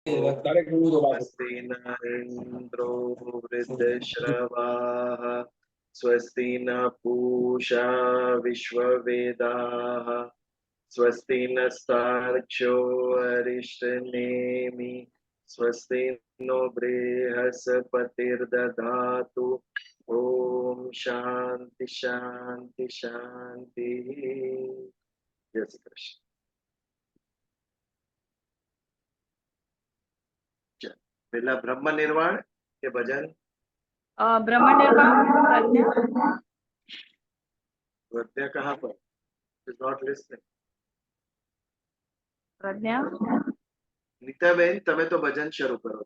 स्वस्ति न इंद्रो वृद्धश्रवाः स्वस्ति न पूषा विश्ववेदाः स्वस्ति नस्तार्क्ष्यो अरिष्टनेमि स्वस्ति नो बृहस्पतिर्दधातु ओम शांति शांति शांति। जय श्री कृष्ण। पहला ब्रह्म निर्वाण के भजन। ब्रह्म निर्वाण प्रज्ञा। प्रज्ञा कहाँ पर? Is not listening. Pragya Neeta ben तमे तो भजन शुरू करो।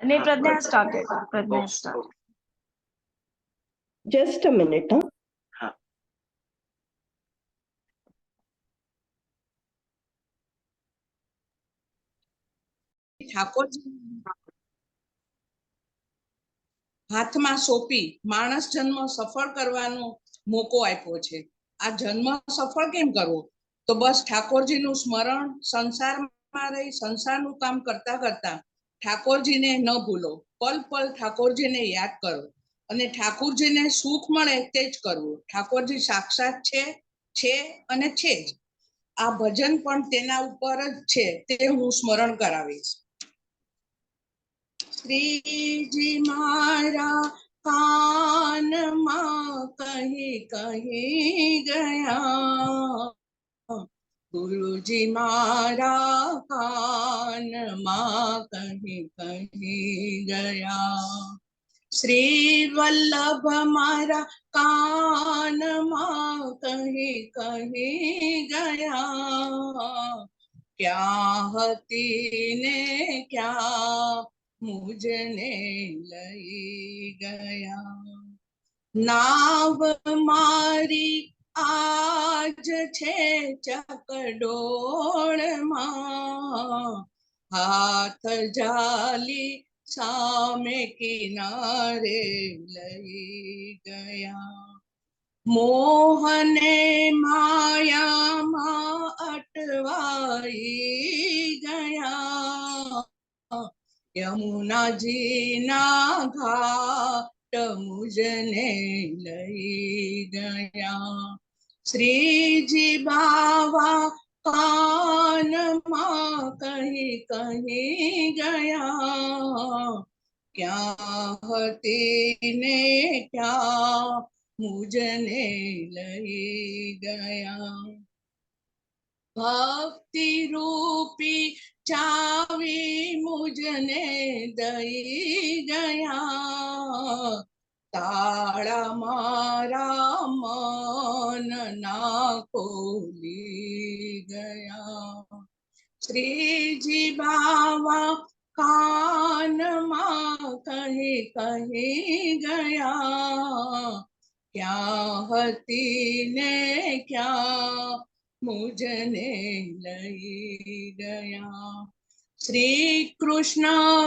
नहीं, Pragya started. Pragya start. Just a minute. हाँ। ઠાકોરજી હાથમાં સોંપી માણસ જન્મ સફળ કરવાનો મોકો આપ્યો છે. આ જન્મ સફળ કેમ કરવો? તો બસ ઠાકોરજીનું સ્મરણ, સંસારમાં રહી સંસારનું કામ કરતા કરતા ઠાકોરજીને ન ભૂલો. પલ પલ ઠાકોરજીને યાદ કરો અને ઠાકોરજીને સુખ મળે તે જ કરવું. ઠાકોરજી સાક્ષાત છે અને છે જ. આ ભજન પણ તેના ઉપર જ છે, તે હું સ્મરણ કરાવીશ. श्रीजी मारा कान मां कहीं कहीं गया, गुरुजी मारा कान मां कहीं कहीं गया, श्री वल्लभ मारा कान मां कहीं कहीं गया, क्या हती ने क्या मुझने लई गया, नाव मारी आज छे चकडोળ માં, हाथ जाली सामे किनारे लई गया, मोहने माया मां अटवाई गया, यमुना जी ना घाट मुझने लई गया, श्री जी बावा कान मां कहीं कहीं गया, क्या हती ने क्या मुझने लई गया, भक्ति रूपी चावी मुझने दई गया, ताड़ा मारा मन ना खोली गया, श्री जी बावा कान मां कहीं कहीं गया, क्या हती ने क्या मुझने लई गया, श्री कृष्ण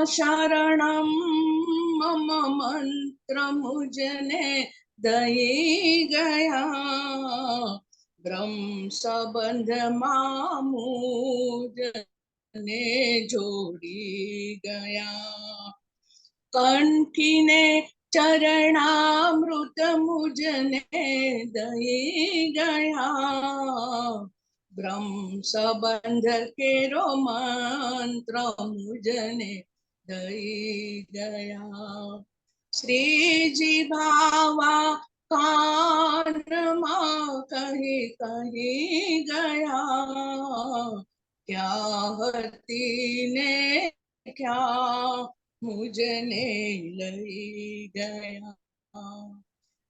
शरणम मम मंत्र मुझने दई गया, ब्रह्म संबंध मां मुझने जोड़ी गया, कंठी ने चरणामृत मुझने दई गया, ब्रह्म संबंध केरो मंत्र मुझने दई गया, श्री जी भावा कान मां कहीं कहीं गया, क्या हती ने क्या मुझने लई गया,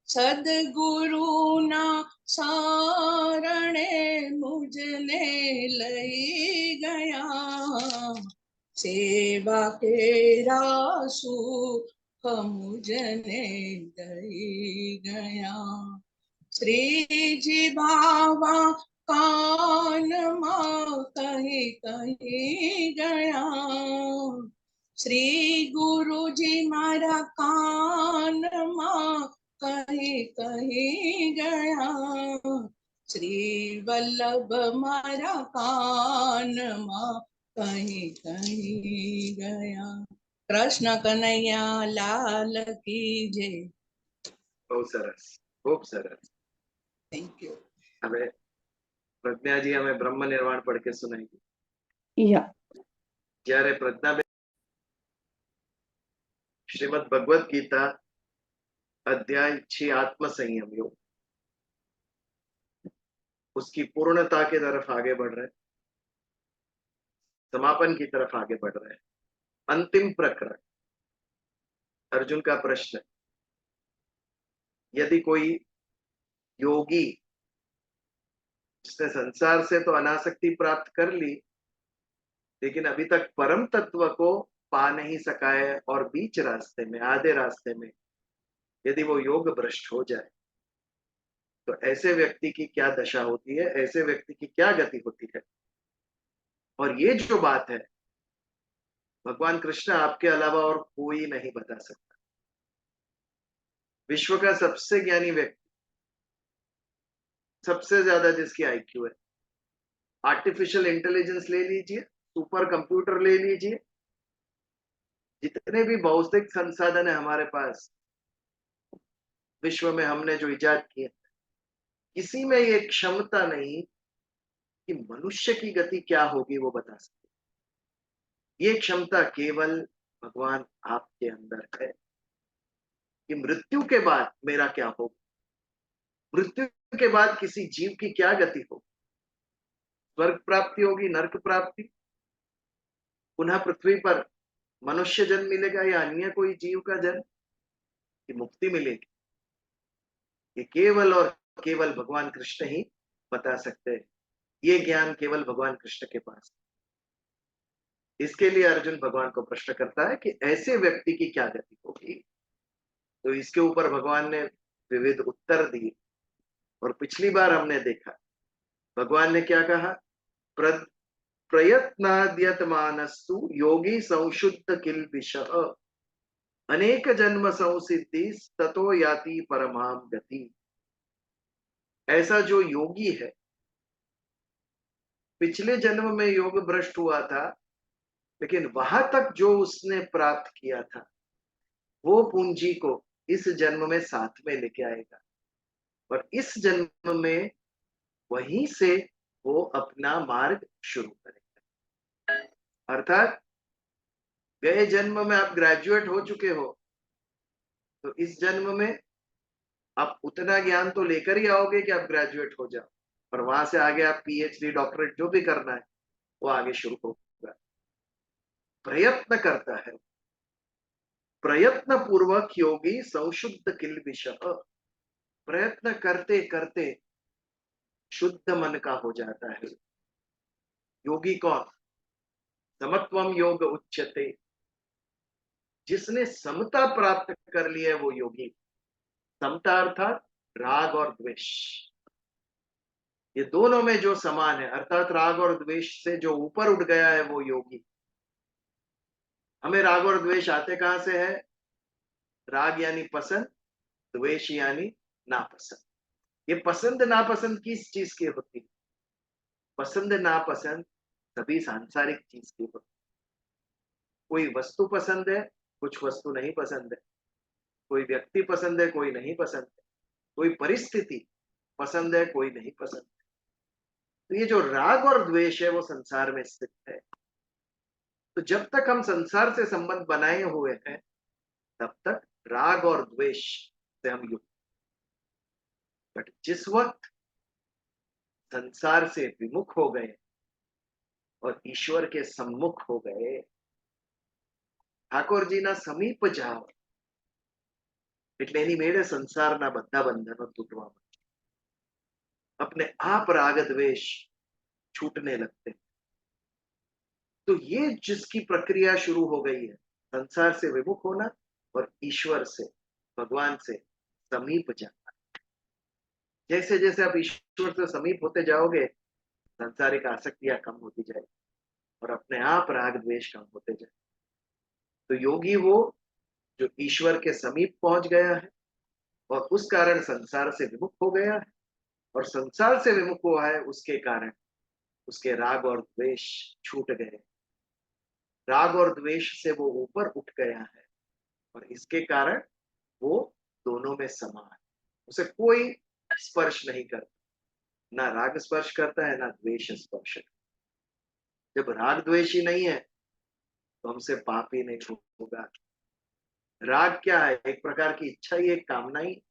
सदगुरु ना शरणे मुझने लई गया, सेवा केरा सुख मुझने दई गया, श्री जी बाबा कान मां कहीं कहीं गया, श्री गुरु जी मारा कान मां कहीं कहीं गया, श्री वल्लभ मारा कान मां कहीं कहीं गया। कृष्ण कन्हैया लाल की जय। બહુ સરસ, ખૂબ સરસ. Thank you. હવે પ્રજ્ઞાજી અમે બ્રહ્મ નિર્વાણ પढ़ के सुनाएंगे. Yeah. જ્યારે પ્રજ્ઞાબેન શ્રીમદ ભગવદ ગીતા अध्याय 6 आत्म संयम योग उसकी पूर्णता की तरफ आगे बढ़ रहे हैं, समापन की तरफ आगे बढ़ रहे हैं. अंतिम प्रकरण. अर्जुन का प्रश्न, यदि कोई योगी जिसने संसार से तो अनासक्ति प्राप्त कर ली लेकिन अभी तक परम तत्व को पा नहीं सका है और बीच रास्ते में, आधे रास्ते में यदि वो योग भ्रष्ट हो जाए तो ऐसे व्यक्ति की क्या दशा होती है, ऐसे व्यक्ति की क्या गति होती है. और ये जो बात है भगवान कृष्ण आपके अलावा और कोई नहीं बता सकता. विश्व का सबसे ज्ञानी व्यक्ति, सबसे ज्यादा जिसकी आईक्यू है, आर्टिफिशियल इंटेलिजेंस ले लीजिए, सुपर कंप्यूटर ले लीजिए, जितने भी बौद्धिक संसाधन है हमारे पास विश्व में हमने जो इजाद किए, किसी में ये क्षमता नहीं कि मनुष्य की गति क्या होगी वो बता सके. ये क्षमता केवल भगवान आपके अंदर है कि मृत्यु के बाद मेरा क्या होगा, मृत्यु के बाद किसी जीव की क्या गति होगी, स्वर्ग प्राप्ति होगी, नरक प्राप्ति, पुनः पृथ्वी पर मनुष्य जन्म मिलेगा या अन्य कोई जीव का जन्म, की मुक्ति मिलेगी, ये केवल और केवल भगवान कृष्ण ही बता सकते हैं. ये ज्ञान केवल भगवान कृष्ण के पास. इसके लिए अर्जुन भगवान को प्रश्न करता है कि ऐसे व्यक्ति की क्या गति होगी. तो इसके ऊपर भगवान ने विविध उत्तर दिए. और पिछली बार हमने देखा भगवान ने क्या कहा, प्रयत्नाद्यतमानस्तु योगी संशुद्ध किल्बिषः अनेक जन्म संसिद्धि ततो याति परमाम गति. ऐसा जो योगी है, पिछले जन्म में योग भ्रष्ट हुआ था लेकिन वहां तक जो उसने प्राप्त किया था वो पूंजी को इस जन्म में साथ में लेके आएगा और इस जन्म में वहीं से वो अपना मार्ग शुरू करेगा. अर्थात गए जन्म में आप ग्रेजुएट हो चुके हो तो इस जन्म में आप उतना ज्ञान तो लेकर ही आओगे कि आप ग्रेजुएट हो जाओ और वहां से आगे आप पीएचडी, डॉक्टरेट जो भी करना है वो आगे शुरू होगा. प्रयत्न करता है, प्रयत्न पूर्वक योगी संशुद्ध किल्बिषः, प्रयत्न करते करते शुद्ध मन का हो जाता है. योगी कौन? समत्वम योग उच्यते, जिसने समता प्राप्त कर ली है वो योगी. समता अर्थात राग और द्वेष, ये दोनों में जो समान है, अर्थात राग और द्वेष से जो ऊपर उठ गया है वो योगी. हमें राग और द्वेष आते कहां से है? राग यानी पसंद, द्वेष यानी नापसंद. ये पसंद नापसंद किस चीज की होती है? पसंद नापसंद सभी सांसारिक चीज की होती है. कोई वस्तु पसंद है, कुछ वस्तु नहीं पसंद है, कोई व्यक्ति पसंद है, कोई नहीं पसंद है, कोई परिस्थिति पसंद है, कोई नहीं पसंद है. तो ये जो राग और द्वेष है वो संसार में स्थित है. तो जब तक हम संसार से संबंध बनाए हुए हैं तब तक राग और द्वेष से हम युक्त. बट जिस वक्त संसार से विमुख हो गए और ईश्वर के सम्मुख हो गए, ठाकुर जी ना समीप जाओ એટલે એની મેળે સંસારના બધા બંધનો તૂટવા માંડે. अपने आप राग द्वेष छूटने लगते हैं. तो ये जिसकी प्रक्रिया शुरू हो गई है, संसार से विमुख होना और ईश्वर से, भगवान से समीप जाना. जैसे जैसे आप ईश्वर से समीप होते जाओगे सांसारिक आसक्तियां कम होती जाएगी और अपने आप राग द्वेष कम होते जाए. तो योगी वो जो ईश्वर के समीप पहुंच गया है और उस कारण संसार से विमुख हो गया है और संसार से विमुख हुआ है उसके कारण उसके राग और द्वेष छूट गए राग और द्वेष से वो ऊपर उठ गया है और इसके कारण वो दोनों में समा है, उसे कोई स्पर्श नहीं करता, ना राग स्पर्श करता है ना द्वेष स्पर्श करता। जब राग द्वेष ही नहीं है तो हमसे पाप ही नहीं होगा। राग क्या है? एक प्रकार की इच्छा ही, एक कामना ही।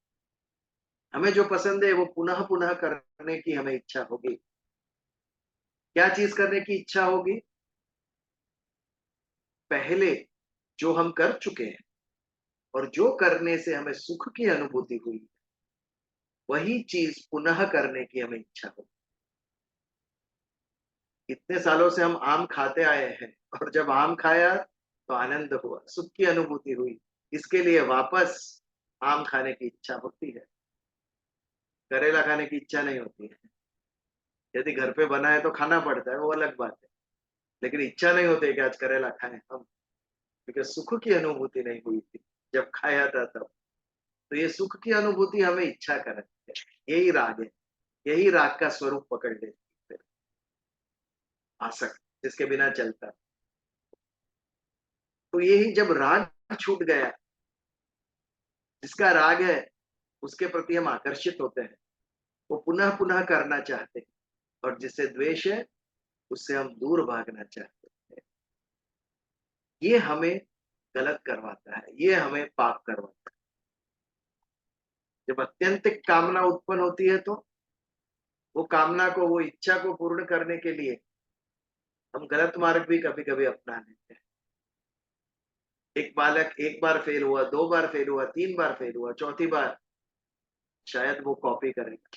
हमें जो पसंद है वो पुनः पुनः करने की हमें इच्छा होगी। क्या चीज करने की इच्छा होगी? पहले जो हम कर चुके हैं और जो करने से हमें सुख की अनुभूति हुई, वही चीज पुनः करने की हमें इच्छा होगी। इतने सालों से हम आम खाते आए हैं और जब आम खाया तो आनंद हुआ, सुख की अनुभूति हुई, इसके लिए वापस आम खाने की इच्छा होती है, करेला खाने की इच्छा नहीं होती है। यदि घर पे बना है तो खाना पड़ता है, वो अलग बात है, लेकिन इच्छा नहीं होती कि आज करेला खाएं हम, क्योंकि सुख की अनुभूति नहीं हुई थी जब खाया था तब। तो ये सुख की अनुभूति हमें इच्छा करती है, यही राग है, यही राग का स्वरूप पकड़ लेती है, आसक्त, जिसके बिना चलता। तो यही जब राग छूट गया, जिसका राग है उसके प्रति हम आकर्षित होते हैं, वो पुनः पुनः करना चाहते हैं, और जिससे द्वेष है उससे हम दूर भागना चाहते हैं। ये हमें गलत करवाता है, ये हमें पाप करवाता है। जब अत्यंतिक कामना उत्पन्न होती है तो वो कामना को, वो इच्छा को पूर्ण करने के लिए हम गलत मार्ग भी कभी कभी अपना लेते हैं। एक बालक एक बार फेल हुआ, 2 बार फेल हुआ, 3 बार फेल हुआ, चौथी बार शायद वो कॉपी करेगा,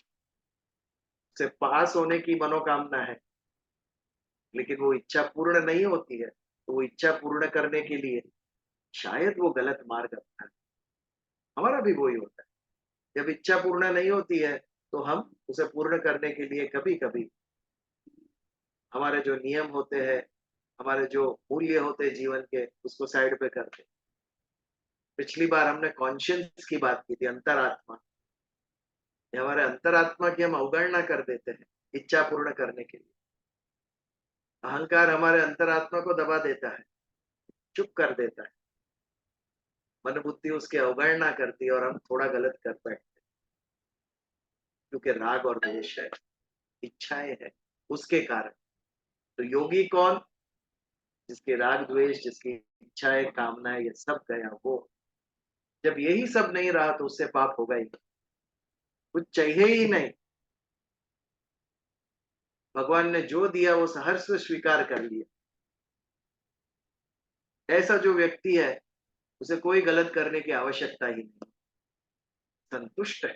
उसे पास होने की मनोकामना है, लेकिन वो इच्छा पूर्ण नहीं होती है, तो वो इच्छा पूर्ण करने के लिए शायद वो गलत मार्ग अपना। हमारा भी वही होता है, जब इच्छा पूर्ण नहीं होती है तो हम उसे पूर्ण करने के लिए कभी कभी हमारे जो नियम होते हैं, हमारे जो मूल्य होते हैं जीवन के, उसको साइड पे करते हैं। पिछली बार हमने कॉन्शियंस की बात की थी, अंतरात्मा। ये हमारे अंतरात्मा की हम अवगणना कर देते हैं इच्छा पूर्ण करने के लिए। अहंकार हमारे अंतरात्मा को दबा देता है, चुप कर देता है, मन बुद्धि उसकी अवगणना करती है और हम थोड़ा गलत कर बैठते हैं, क्योंकि राग और द्वेष है, इच्छाएं हैं, उसके कारण। तो योगी कौन? जिसके राग द्वेष, जिसकी इच्छाएं कामनाएं ये सब गया, वो जब यही सब नहीं रहा तो उससे पाप होगा ही नहीं, कुछ चाहिए ही नहीं। भगवान ने जो दिया वो सहर्ष स्वीकार कर लिया। ऐसा जो व्यक्ति है उसे कोई गलत करने की आवश्यकता ही नहीं, संतुष्ट है,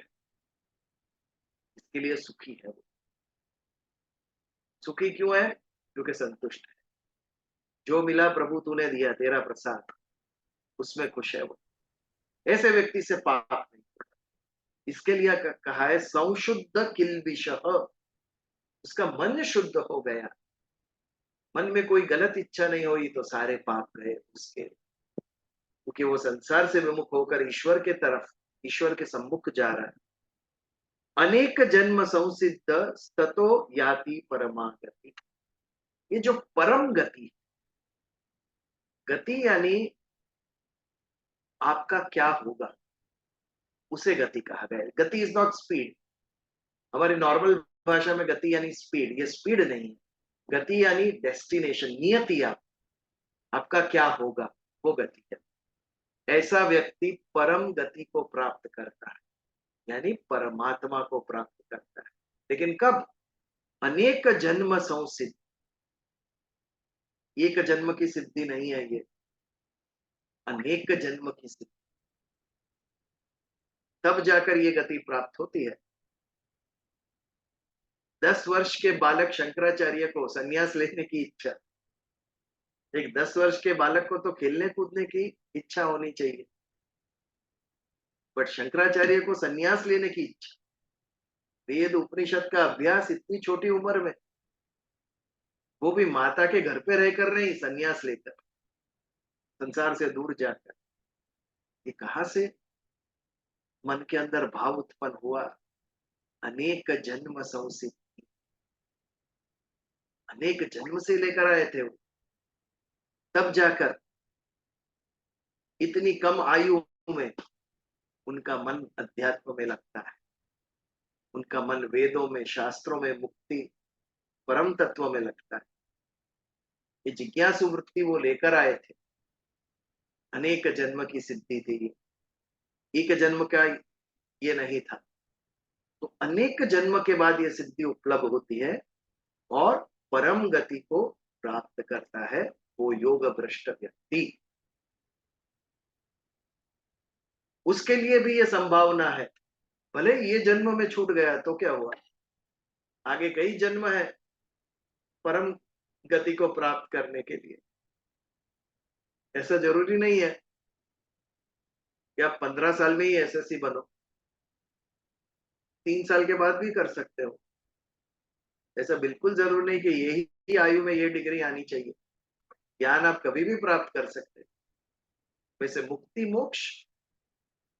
इसके लिए सुखी है वो। सुखी क्यों है? क्योंकि संतुष्ट है। जो मिला प्रभु तूने दिया, तेरा प्रसाद, उसमें खुश है वो। ऐसे व्यक्ति से पाप नहीं होता। इसके लिए कहा है संशुद्ध किल्बिषः, उसका मन शुद्ध हो गया, मन में कोई गलत इच्छा नहीं हुई तो सारे पाप गए उसके, क्योंकि वो संसार से विमुख होकर ईश्वर के तरफ, ईश्वर के सम्मुख जा रहा है। अनेक जन्म संसिद्ध ततो याति परमा गति। ये जो परम गति, गति यानी आपका क्या होगा, उसे गति कहा गया है। गति इज नॉट स्पीड। हमारी नॉर्मल भाषा में गति यानी स्पीड, ये स्पीड नहीं। गति यानी डेस्टिनेशन, नियति। आपका क्या होगा, वो गति है। ऐसा व्यक्ति परम गति को प्राप्त करता है, यानी परमात्मा को प्राप्त करता है। लेकिन कब? अनेक जन्म संसिद्ध। एक जन्म की सिद्धि नहीं है ये, अनेक जन्म की सिद्धि, तब जाकर ये गति प्राप्त होती है। 10 वर्ष के बालक शंकराचार्य को सन्यास लेने की इच्छा, एक 10 वर्ष के बालक को तो खेलने कूदने की इच्छा होनी चाहिए, बट शंकराचार्य को सन्यास लेने की इच्छा, वेद उपनिषद का अभ्यास इतनी छोटी उम्र में, वो भी माता के घर पे रहकर नहीं, सन्यास लेकर, संसार से दूर जाकर। ये कहां से मन के अंदर भाव उत्पन्न हुआ? अनेक जन्म संसिद्ध, अनेक जन्म से लेकर आए थे वो। तब जाकर इतनी कम आयु में उनका मन अध्यात्म में लगता है, उनका मन वेदों में, शास्त्रों में, मुक्ति, परम तत्व में लगता है। ये जिज्ञासु वृत्ति वो लेकर आए थे। अनेक जन्म की सिद्धि थी ये, एक जन्म का ये नहीं था। तो अनेक जन्म के बाद ये सिद्धि उपलब्ध होती है और परम गति को प्राप्त करता है वो योग भ्रष्ट व्यक्ति। उसके लिए भी ये संभावना है, भले ये जन्म में छूट गया तो क्या हुआ, आगे कई जन्म है परम गति को प्राप्त करने के लिए। ऐसा जरूरी नहीं है कि आप 15 साल में ही एसएससी बनो, 3 साल के बाद भी कर सकते हो। ऐसा बिल्कुल जरूर नहीं कि यही आयु में ये डिग्री आनी चाहिए। ज्ञान आप कभी भी प्राप्त कर सकते हैं। वैसे मुक्ति मोक्ष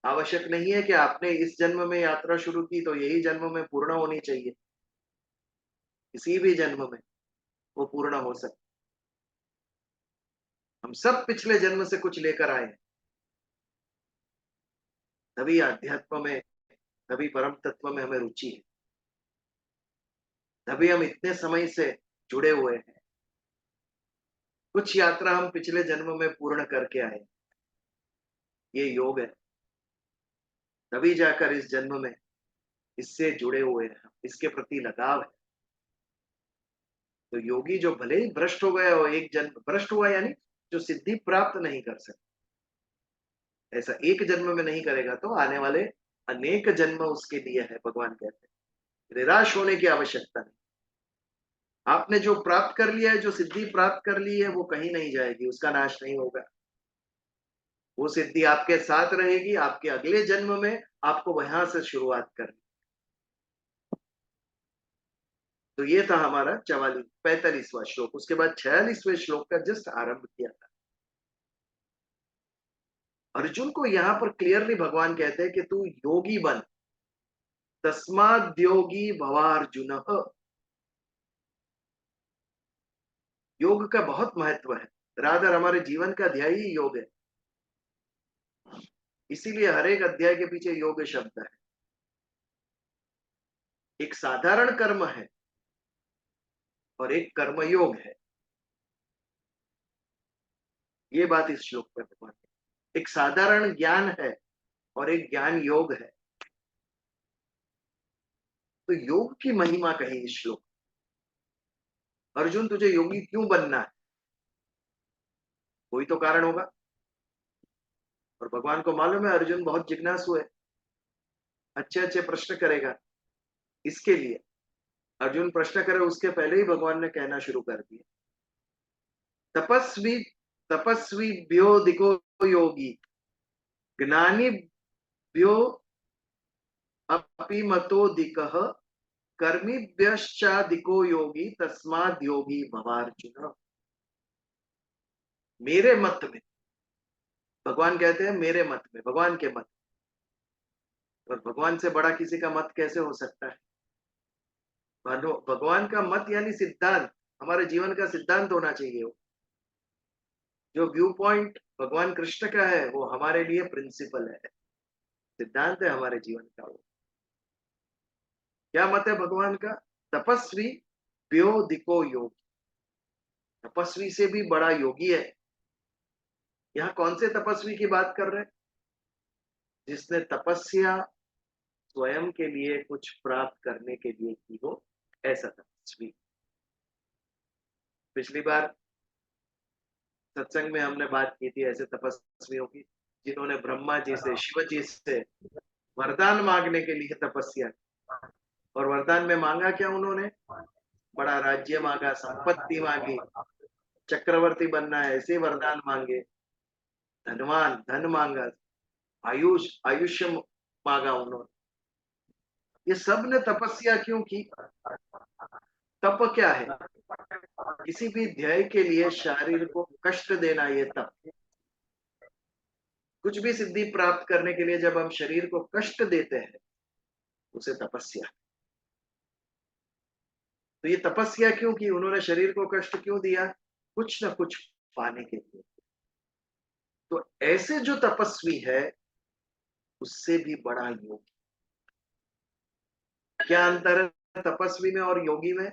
आवश्यक नहीं है कि आपने इस जन्म में यात्रा शुरू की तो यही जन्म में पूर्ण होनी चाहिए। किसी भी जन्म में वो पूर्ण हो सकती। हम सब पिछले जन्म से कुछ लेकर आए हैं, तभी आध्यात्म में, तभी परम तत्व में हमें रुचि है, तभी हम इतने समय से जुड़े हुए हैं। कुछ यात्रा हम पिछले जन्म में पूर्ण करके आए, ये योग है। तभी जाकर इस जन्म में इससे जुड़े हुए हैं, इसके प्रति लगाव है। तो योगी जो भले ही भ्रष्ट हो गया हो, एक जन्म भ्रष्ट हुआ यानी जो सिद्धि प्राप्त नहीं कर सकता, ऐसा एक जन्म में नहीं करेगा तो आने वाले अनेक जन्म उसके लिए है। भगवान कहते हैं निराश होने की आवश्यकता नहीं। आपने जो प्राप्त कर लिया है, जो सिद्धि प्राप्त कर ली है, वो कहीं नहीं जाएगी, उसका नाश नहीं होगा। वो सिद्धि आपके साथ रहेगी, आपके अगले जन्म में आपको वहां से शुरुआत करनी। तो ये था हमारा 45वां श्लोक। उसके बाद 46वें श्लोक का जस्ट आरंभ किया था। अर्जुन को यहां पर क्लियरली भगवान कहते हैं कि तू योगी बन, तस्माद् योगी भवार्जुन। योग का बहुत महत्व है, रादर हमारे जीवन का ध्येय ही योग है। इसीलिए हर एक अध्याय के पीछे योग शब्द है। एक साधारण कर्म है और एक कर्मयोग है। ये बात इस श्लोक में भगवान, एक साधारण ज्ञान है और एक ज्ञान योग है। तो योग की महिमा कही इस श्लोक। अर्जुन तुझे योगी क्यों बनना है, कोई तो कारण होगा। और भगवान को मालूम है अर्जुन बहुत जिज्ञासु है, अच्छे अच्छे प्रश्न करेगा। इसके लिए अर्जुन प्रश्न करे उसके पहले ही भगवान ने कहना शुरू कर दिया, तपस्वी तपस्वीभ्योऽधिको योगी ज्ञानिभ्यो अपि मतोऽधिकः कर्मिभ्यश्चाधिको योगी तस्माद् योगी भवार्जुन। मेरे मत में, भगवान कहते हैं मेरे मत में, भगवान के मत। और भगवान से बड़ा किसी का मत कैसे हो सकता है। भगवान का मत यानी सिद्धांत, हमारे जीवन का सिद्धांत होना चाहिए। वो जो व्यू पॉइंट भगवान कृष्ण का है वो हमारे लिए प्रिंसिपल है, सिद्धांत है हमारे जीवन का। वो क्या मत है भगवान का, तपस्वी व्योधिको योगी, तपस्वी से भी बड़ा योगी है। यहाँ कौन से तपस्वी की बात कर रहे हैं, जिसने तपस्या स्वयं के लिए कुछ प्राप्त करने के लिए की हो, ऐसा तपस्वी। पिछली बार सत्संग में हमने बात की थी ऐसे तपस्वियों की जिन्होंने ब्रह्मा जी से, शिव जी से वरदान मांगने के लिए तपस्या की। और वरदान में मांगा क्या उन्होंने, बड़ा राज्य मांगा, संपत्ति मांगी, चक्रवर्ती बनना है ऐसे वरदान मांगे, धनवान धन मांगा, आयुष्य मांगा उन्होंने। ये सब ने तपस्या क्यों की, तप क्या है, किसी भी ध्येय के लिए शरीर को कष्ट देना, ये तप। कुछ भी सिद्धि प्राप्त करने के लिए जब हम शरीर को कष्ट देते हैं उसे तपस्या। तो ये तपस्या क्यों की, उन्होंने शरीर को कष्ट क्यों दिया, कुछ ना कुछ पाने के लिए। तो ऐसे जो तपस्वी है उससे भी बड़ा योगी। क्या अंतर है तपस्वी में और योगी में?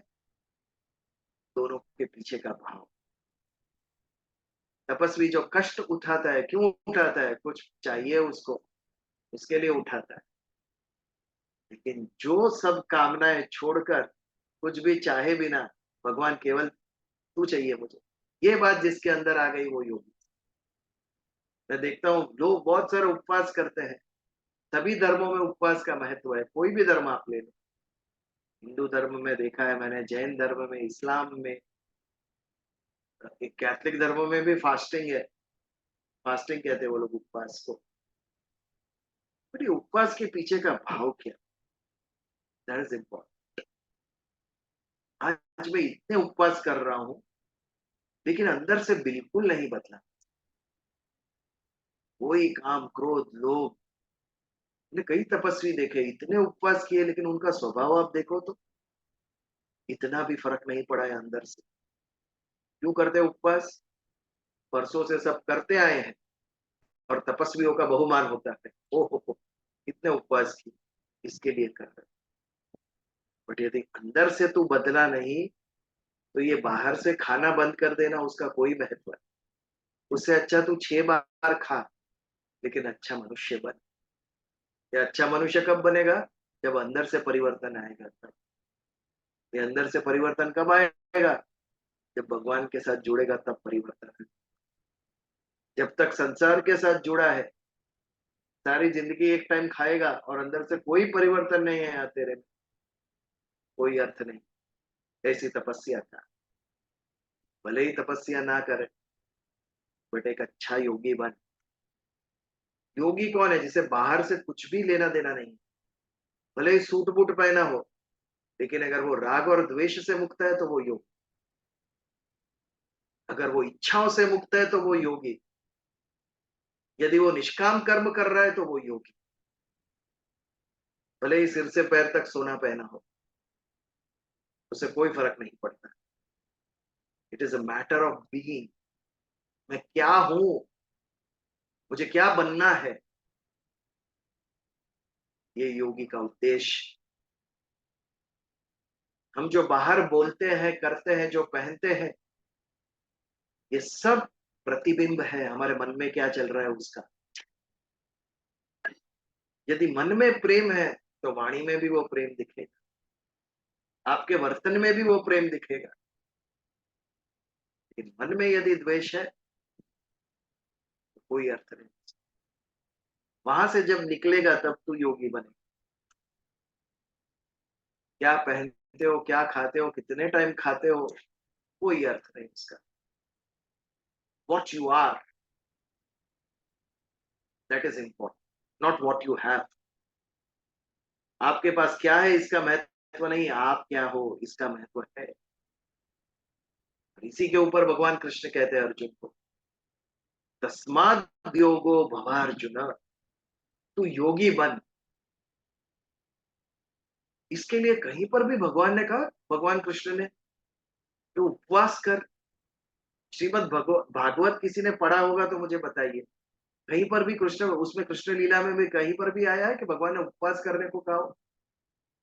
दोनों के पीछे का भाव। तपस्वी जो कष्ट उठाता है, क्यों उठाता है? कुछ चाहिए उसको, उसके लिए उठाता है। लेकिन जो सब कामनाएं छोड़कर कुछ भी चाहे बिना, भगवान केवल तू चाहिए मुझे, ये बात जिसके अंदर आ गई वो योगी। मैं देखता हूँ लोग बहुत सारे उपवास करते हैं। सभी धर्मों में उपवास का महत्व है, कोई भी धर्म आप ले लो। हिंदू धर्म में देखा है मैंने, जैन धर्म में, इस्लाम में, कैथलिक धर्म में भी फास्टिंग है। फास्टिंग कहते हैं वो लोग उपवास को। बट ये उपवास के पीछे का भाव क्या? That is important. आज मैं इतने उपवास कर रहा हूं लेकिन अंदर से बिल्कुल नहीं बदला। कोई काम, क्रोध, लोभ। मैंने कई तपस्वी देखे इतने उपवास किए लेकिन उनका स्वभाव आप देखो तो इतना भी फर्क नहीं पड़ा है अंदर से। क्यों करते हैं उपवास? परसों से सब करते आए हैं और तपस्वियों का बहुमान होता है। हो इतने उपवास किए, इसके लिए कर रहे। बट यदि अंदर से तू बदला नहीं तो ये बाहर से खाना बंद कर देना उसका कोई महत्व नहीं। उससे अच्छा तू 6 बार खा लेकिन अच्छा मनुष्य बन। ये अच्छा मनुष्य कब बनेगा? जब अंदर से परिवर्तन आएगा तब। ये अंदर से परिवर्तन कब आएगा? जब भगवान के साथ जुड़ेगा तब परिवर्तन आएगा। जब तक संसार के साथ जुड़ा है, सारी जिंदगी एक टाइम खाएगा और अंदर से कोई परिवर्तन नहीं है यहाँ तेरे में, कोई अर्थ नहीं। ऐसी तपस्या का, भले ही तपस्या ना करे बट एक अच्छा योगी बन। योगी कौन है? जिसे बाहर से कुछ भी लेना देना नहीं, भले ही सूट बूट पहना हो, लेकिन अगर वो राग और द्वेष से मुक्त है तो वो योगी। अगर वो इच्छाओं से मुक्त है तो वो योगी। यदि वो निष्काम कर्म कर रहा है तो वो योगी। भले ही सिर से पैर तक सोना पहना हो, उसे कोई फर्क नहीं पड़ता। It is a matter of being. मैं क्या हूं, मुझे क्या बनना है, ये योगी का उद्देश्य। हम जो बाहर बोलते हैं, करते हैं, जो पहनते हैं, ये सब प्रतिबिंब है हमारे मन में क्या चल रहा है उसका। यदि मन में प्रेम है तो वाणी में भी वो प्रेम दिखेगा, आपके वर्तन में भी वो प्रेम दिखेगा। लेकिन मन में यदि द्वेष है तो कोई अर्थ नहीं। वहां से जब निकलेगा तब तू योगी बने। क्या पहनते हो, क्या खाते हो, कितने टाइम खाते हो, कोई अर्थ नहीं उसका। What you are, that is important, not what you have. आपके पास क्या है इसका महत्व नहीं, आप क्या हो इसका महत्व है। इसी के ऊपर भगवान कृष्ण कहते हैं अर्जुन को, तस्माद योगो भवार्जुन, तू योगी बन। इसके लिए कहीं पर भी भगवान ने कहा, भगवान कृष्ण ने, तो उपवास कर। श्रीमद भागवत किसी ने पढ़ा होगा तो मुझे बताइए, कहीं पर भी कृष्ण, उसमें कृष्ण लीला में भी कहीं पर भी आया है कि भगवान ने उपवास करने को कहा?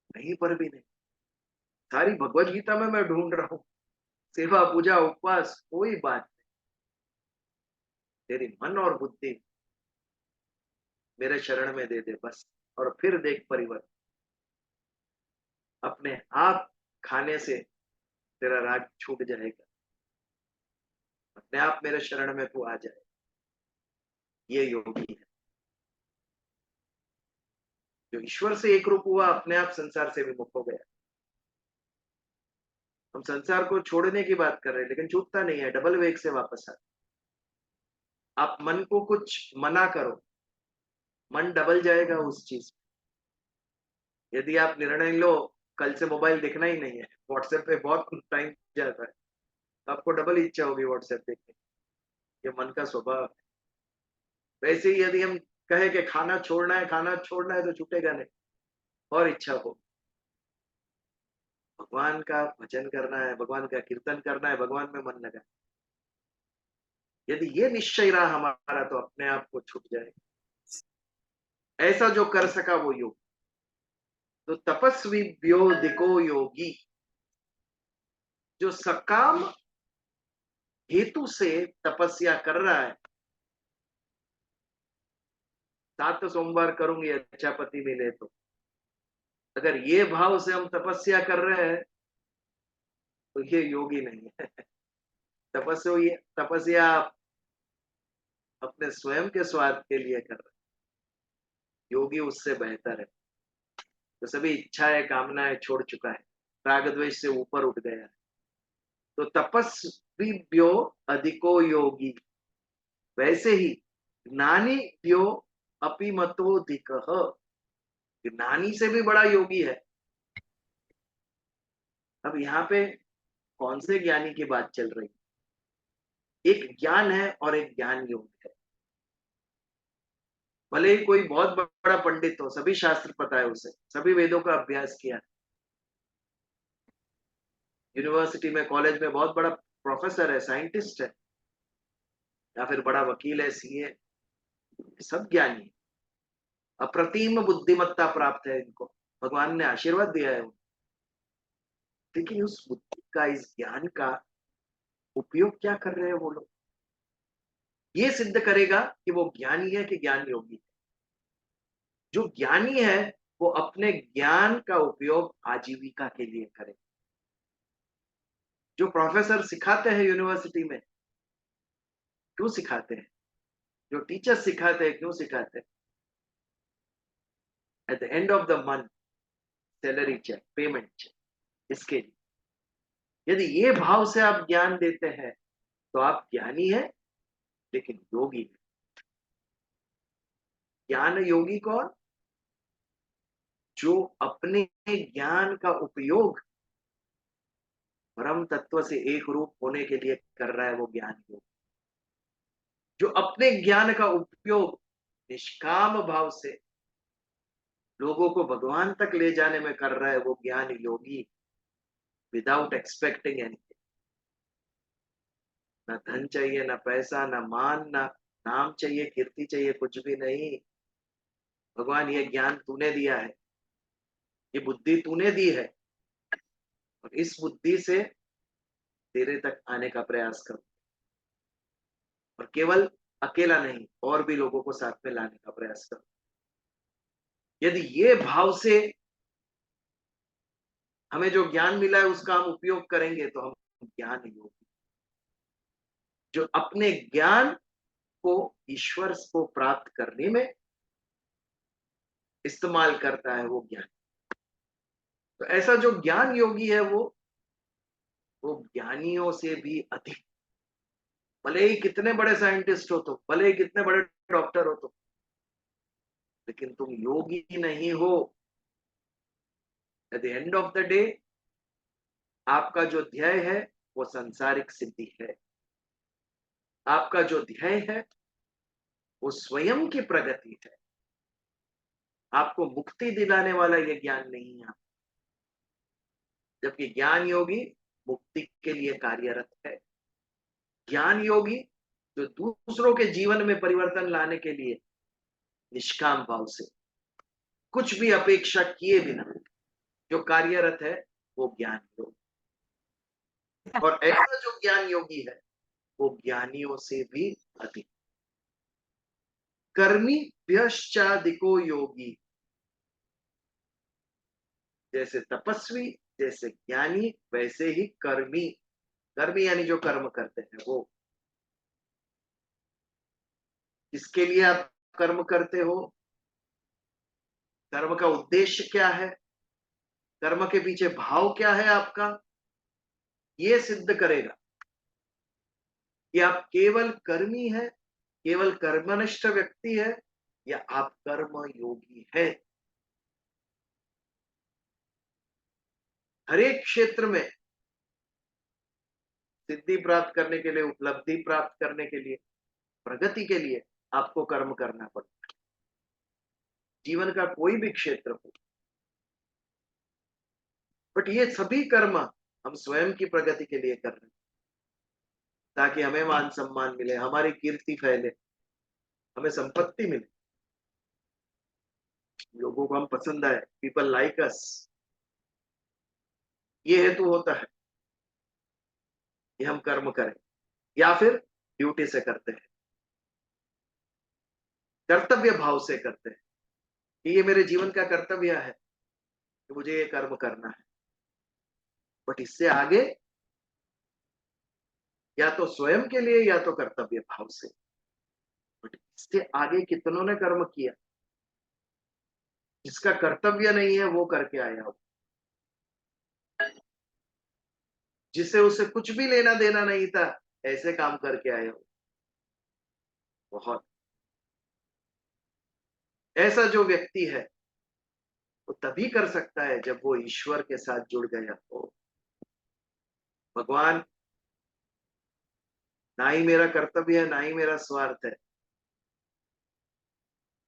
कहीं पर भी नहीं। सारी भगवत गीता में मैं ढूंढ रहा हूँ, सेवा, पूजा, उपवास, कोई बात नहीं। तेरी मन और बुद्धि मेरे शरण में दे दे बस, और फिर देख परिवर्तन। अपने आप खाने से तेरा राग छूट जाएगा, अपने आप मेरे शरण में तू आ जाए। ये योगी है जो ईश्वर से एक रूप हुआ, अपने आप संसार से विमुख हो गया। हम संसार को छोड़ने की बात कर रहे हैं लेकिन छूटता नहीं है, डबल वेग से वापस आता। आप मन को कुछ मना करो, मन डबल जाएगा उस चीज। यदि आप निर्णय लो कल से मोबाइल देखना ही नहीं है, व्हाट्सएप पे बहुत टाइम जाता है, तो आपको डबल इच्छा होगी व्हाट्सएप देखने की। ये मन का स्वभाव है। वैसे ही यदि हम कहे कि खाना छोड़ना है, खाना छोड़ना है, तो छूटेगा नहीं, और इच्छा हो। भगवान का भजन करना है, भगवान का कीर्तन करना है, भगवान में मन लगा। यदि ये निश्चय रहा हमारा तो अपने आप को छूट जाएगा। ऐसा जो कर सका वो योग। तो तपस्वी व्योधिको योगी, जो सकाम हेतु से तपस्या कर रहा है, 7 सोमवार करूंगी अच्छा पति मिले तो, अगर ये भाव से हम तपस्या कर रहे हैं तो ये योगी नहीं है। तपस्या अपने स्वयं के स्वार्थ के लिए कर रहे हैं, योगी उससे बेहतर है। तो सभी इच्छाएं कामनाएं छोड़ चुका है, राग द्वेष से ऊपर उठ गया है। तो तपस्वीभ्यो अधिको योगी, वैसे ही ज्ञानीभ्यो अपि मतोधिकः, ज्ञानी से भी बड़ा योगी है। अब यहाँ पे कौन से ज्ञानी की बात चल रही है? एक ज्ञान है और एक ज्ञान योग है। भले ही कोई बहुत बड़ा पंडित हो, सभी शास्त्र पता है उसे, सभी वेदों का अभ्यास किया, यूनिवर्सिटी में कॉलेज में बहुत बड़ा प्रोफेसर है, साइंटिस्ट है, या फिर बड़ा वकील है, सीए, सब ज्ञानी है, अप्रतिम बुद्धिमत्ता प्राप्त है इनको, भगवान ने आशीर्वाद दिया है। लेकिन उस बुद्धि का, इस ज्ञान का उपयोग क्या कर रहे हैं वो लोग, ये सिद्ध करेगा कि वो ज्ञानी है कि ज्ञान योगी है। जो ज्ञानी है वो अपने ज्ञान का उपयोग आजीविका के लिए करे। जो प्रोफेसर सिखाते हैं यूनिवर्सिटी में, क्यों सिखाते हैं? जो टीचर सिखाते हैं क्यों सिखाते हैं? At the end of the month salary cheque, payment cheque, इसके लिए। यदि ये भाव से आप ज्ञान देते हैं तो आप ज्ञानी है लेकिन योगी है। ज्ञान योगी कौन? जो अपने ज्ञान का उपयोग परम तत्व से एक रूप होने के लिए कर रहा है, वो ज्ञान योगी। जो अपने ज्ञान का उपयोग निष्काम भाव से लोगों को भगवान तक ले जाने में कर रहा है, वो ज्ञान योगी। विदाउट एक्सपेक्टिंग एनीथिंग, ना धन चाहिए, ना पैसा, ना मान, ना नाम चाहिए, कीर्ति चाहिए, कुछ भी नहीं। भगवान ये ज्ञान तूने दिया है, ये बुद्धि तूने दी है, और इस बुद्धि से तेरे तक आने का प्रयास करो, और केवल अकेला नहीं, और भी लोगों को साथ में लाने का प्रयास करो। यदि ये भाव से हमें जो ज्ञान मिला है उसका हम उपयोग करेंगे तो हम ज्ञान योगी। जो अपने ज्ञान को ईश्वर को प्राप्त करने में इस्तेमाल करता है वो ज्ञान। तो ऐसा जो ज्ञान योगी है वो ज्ञानियों से भी अधिक, भले ही कितने बड़े साइंटिस्ट हो तो, भले ही कितने बड़े डॉक्टर हो तो, लेकिन तुम योगी नहीं हो। Eight the end of the day आपका जो ध्येय है वो सांसारिक सिद्धि है। आपका जो ध्येय है वो स्वयं की प्रगति है। आपको मुक्ति दिलाने वाला ये ज्ञान नहीं है, जबकि ज्ञान योगी मुक्ति के लिए कार्यरत है। ज्ञान योगी जो दूसरों के जीवन में परिवर्तन लाने के लिए निष्काम भाव से, कुछ भी अपेक्षा किए बिना जो कार्यरत है, वो ज्ञान योगी। और ऐसा जो ज्ञान योगी है वो ज्ञानियों से भी अधिक। कर्मी व्यश्चादिको योगी, जैसे तपस्वी, जैसे ज्ञानी, वैसे ही कर्मी। कर्मी यानी जो कर्म करते हैं वो। किसके लिए आप कर्म करते हो? कर्म का उद्देश्य क्या है? कर्म के पीछे भाव क्या है आपका? ये सिद्ध करेगा कि आप केवल कर्मी है, केवल कर्मनिष्ठ व्यक्ति है, या आप कर्म योगी है। हर एक क्षेत्र में सिद्धि प्राप्त करने के लिए, उपलब्धि प्राप्त करने के लिए, प्रगति के लिए आपको कर्म करना पड़ता है। जीवन का कोई भी क्षेत्र हो, बट ये सभी कर्म हम स्वयं की प्रगति के लिए कर रहे हैं। ताकि हमें मान सम्मान मिले, हमारी कीर्ति फैले, हमें संपत्ति मिले, लोगों को हम पसंद आए, पीपल लाइक अस। ये हेतु होता है कि हम कर्म करें, या फिर ड्यूटी से करते हैं, कर्तव्य भाव से करते हैं कि ये मेरे जीवन का कर्तव्य है कि मुझे ये कर्म करना है। बट इससे आगे या तो स्वयं के लिए या तो कर्तव्य भाव से। बट इससे आगे कितनों ने कर्म किया, जिसका कर्तव्य नहीं है वो करके आया हो, जिसे उसे कुछ भी लेना देना नहीं था, ऐसे काम करके आया हो। बहुत ऐसा जो व्यक्ति है वो तभी कर सकता है जब वो ईश्वर के साथ जुड़ गया हो। भगवान, ना ही मेरा कर्तव्य है, ना ही मेरा स्वार्थ है,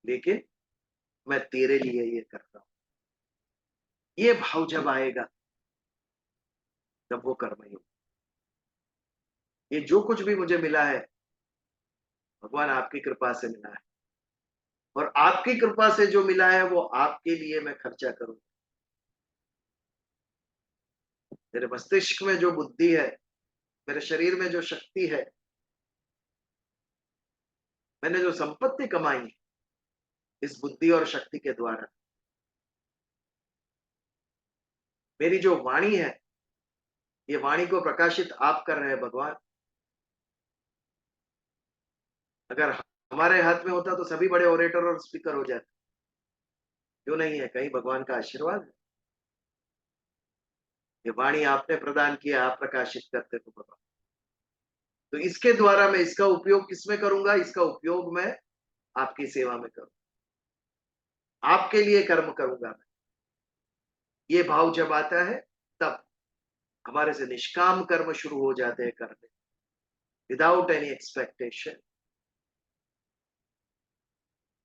लेकिन मैं तेरे लिए ये करता हूं। ये भाव जब आएगा तब वो कर्मयोग। ये जो कुछ भी मुझे मिला है भगवान आपकी कृपा से मिला है, और आपकी कृपा से जो मिला है वो आपके लिए मैं खर्चा करूं। मेरे मस्तिष्क में जो बुद्धि है, मेरे शरीर में जो शक्ति है, मैंने जो संपत्ति कमाई है इस बुद्धि और शक्ति के द्वारा, मेरी जो वाणी है, ये वाणी को प्रकाशित आप कर रहे हैं भगवान। अगर हमारे हाथ में होता तो सभी बड़े ओरेटर और स्पीकर हो जाते, क्यों नहीं है? कहीं भगवान का आशीर्वाद है। ये वाणी आपने प्रदान किया, आप प्रकाशित करते तो भगवान। तो इसके द्वारा मैं इसका उपयोग किसमें करूंगा? इसका उपयोग मैं आपकी सेवा में करूं, आपके लिए कर्म करूंगा मैं। ये भाव जब आता है तब हमारे से निष्काम कर्म शुरू हो जाते हैं करने, विदाउट एनी एक्सपेक्टेशन।